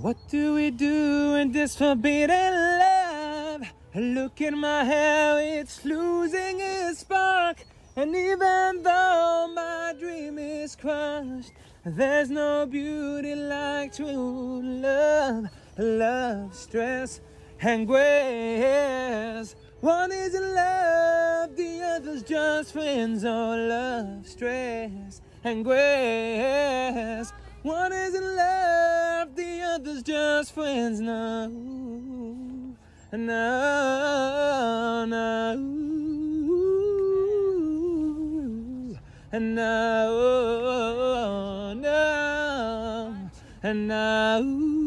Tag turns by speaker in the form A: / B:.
A: What do we do in this forbidden love? Look at my hair, it's losing its spark. And even though my dream is crushed, there's no beauty like true love. Love, stress, and grace. One is in love, the other's just friends. Oh, love, stress, and grace. One is in love, the other's just friends. No, no, no, no, no, no.